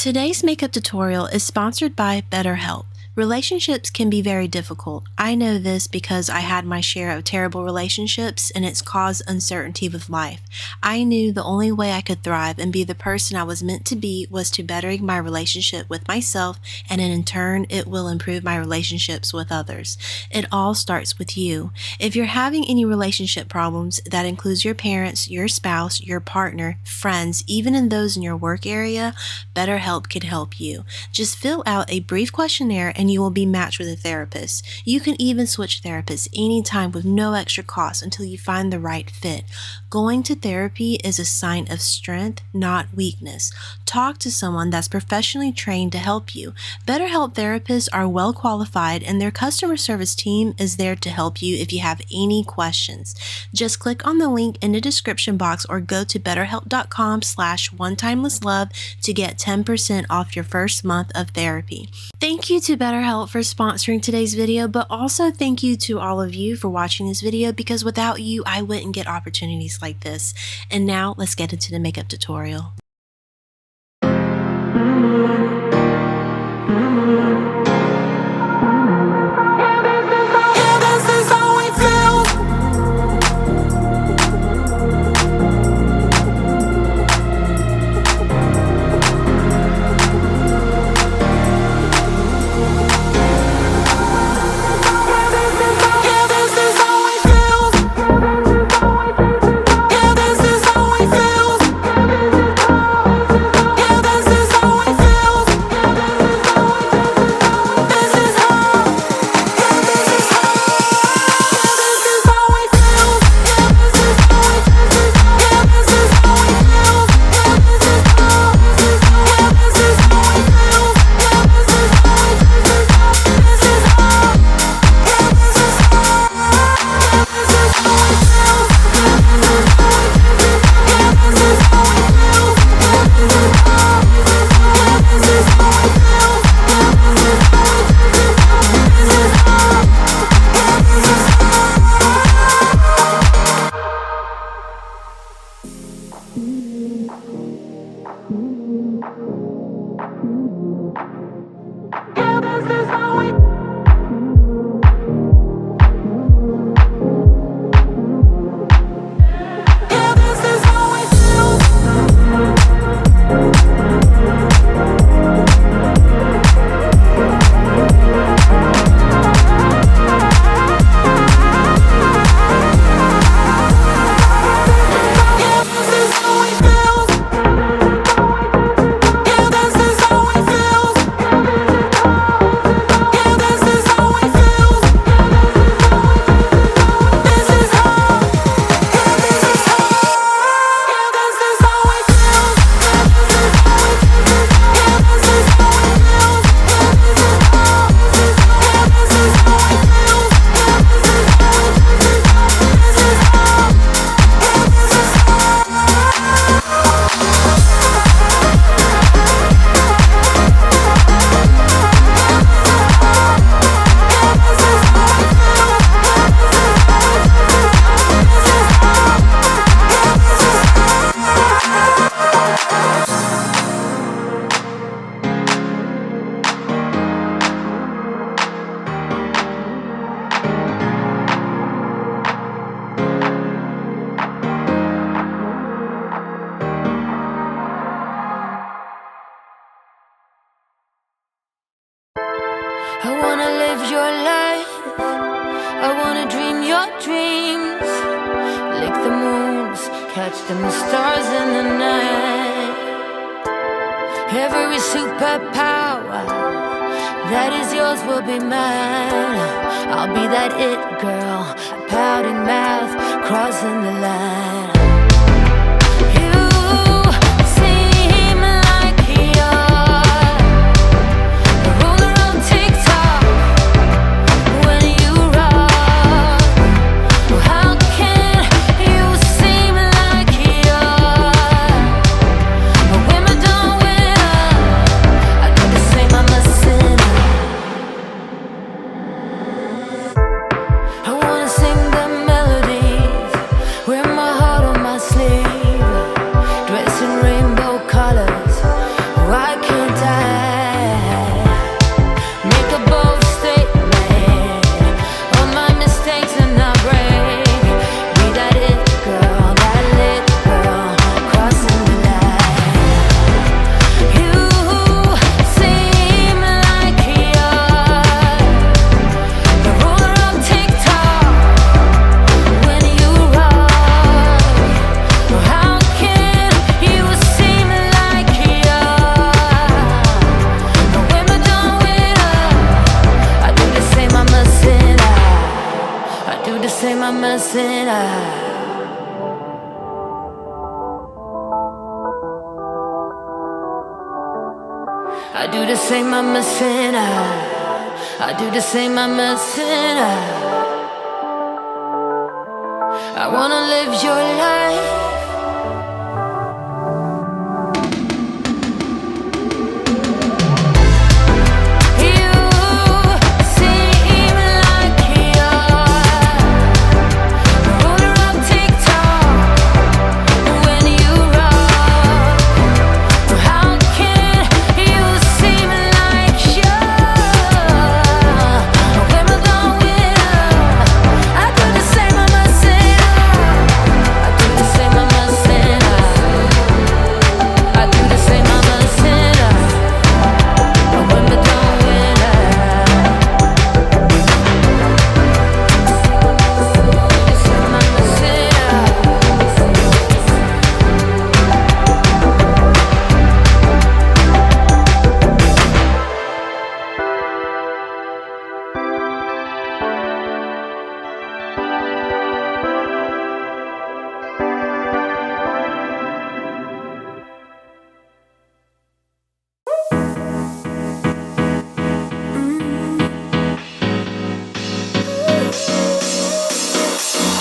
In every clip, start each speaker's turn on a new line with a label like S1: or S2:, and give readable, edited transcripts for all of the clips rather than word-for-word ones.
S1: Today's makeup tutorial is sponsored by BetterHelp. Relationships can be very difficult. I know this because I had my share of terrible relationships and it's caused uncertainty with life. I knew the only way I could thrive and be the person I was meant to be was to bettering my relationship with myself, and in turn it will improve my relationships with others. It all starts with you. If you're having any relationship problems, that includes your parents, your spouse, your partner, friends, even in those in your work area, BetterHelp can help you. Just fill out a brief questionnaire and you will be matched with a therapist. You can even switch therapists anytime with no extra cost until you find the right fit. Going to therapy is a sign of strength, not weakness. Talk to someone that's professionally trained to help you. BetterHelp therapists are well qualified and their customer service team is there to help you if you have any questions. Just click on the link in the description box or go to betterhelp.com/onetimelesslove to get 10% off your first month of therapy. Thank you to BetterHelp for sponsoring today's video, but also thank you to all of you for watching this video, because without you, I wouldn't get opportunities like this. And now let's get into the makeup tutorial.
S2: I wanna live your life, I wanna dream your dreams, lick the moons, catch them stars in the night. Every superpower that is yours will be mine. I'll be that it girl, pouting mouth, crossing the line. I wanna sing the melodies where my heart die. Make a bold statement. All my mistakes and I break. Be that it girl, that lit girl, crossing the line. You seem like you're the ruler of TikTok when you rock. How can you seem like you're the Wimbledon winner? I do the same, I'm a sinner. I do the same, I'm a sinner. I do the same, I'm a sinner. I do the same, I'm a sinner. I wanna live your life. You seem like you're the ruler of TikTok when you rock. How can you seem like you're a Wimbledon winner? I do the same, I'm a sinner. I do the same, I'm a sinner. I do the same, I'm a sinner. A Wimbledon winner. The same, I'm a sinner.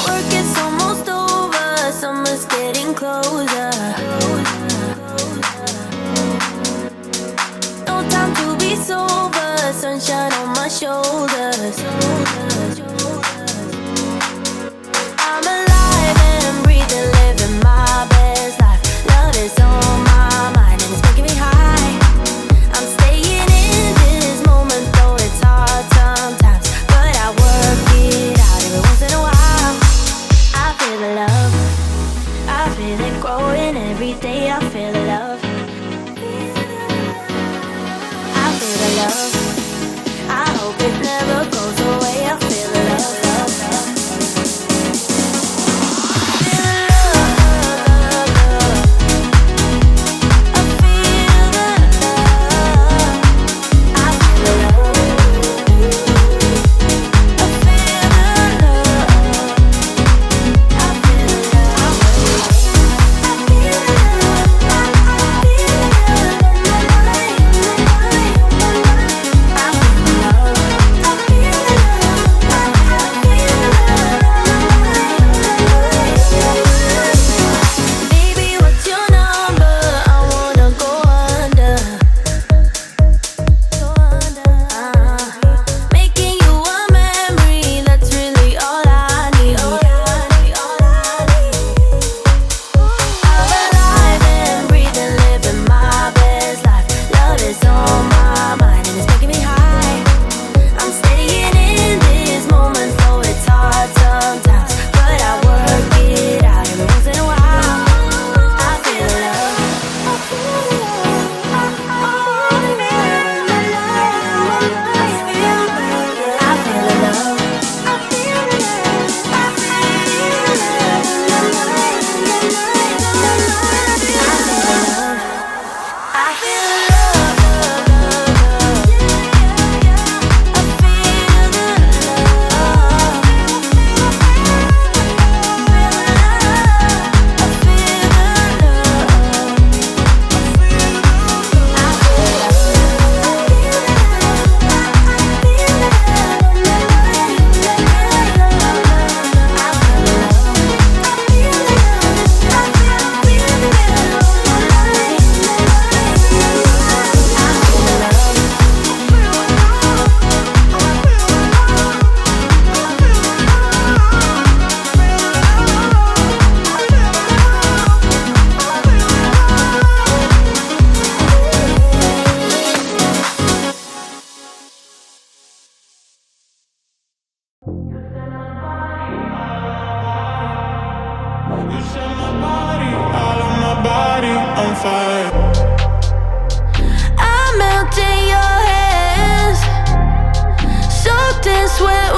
S2: Work is almost over, summer's getting closer. No time to be sober, sunshine on my shoulders. I'm alive and breathing, living my best life. Love is on my mind and it's making me high. I'm staying in this moment, though it's hard sometimes, but I work it out every once in a while. I feel the love, I feel it growing every day. I feel the love, I feel the love. I hope it never goes away. I feel the love, love, love. Feel the love, love. I feel the love. I feel the love. I feel the love. I feel the love. I feel the love. I feel the love.
S3: fire.
S2: I melt in your hands, soaked in sweat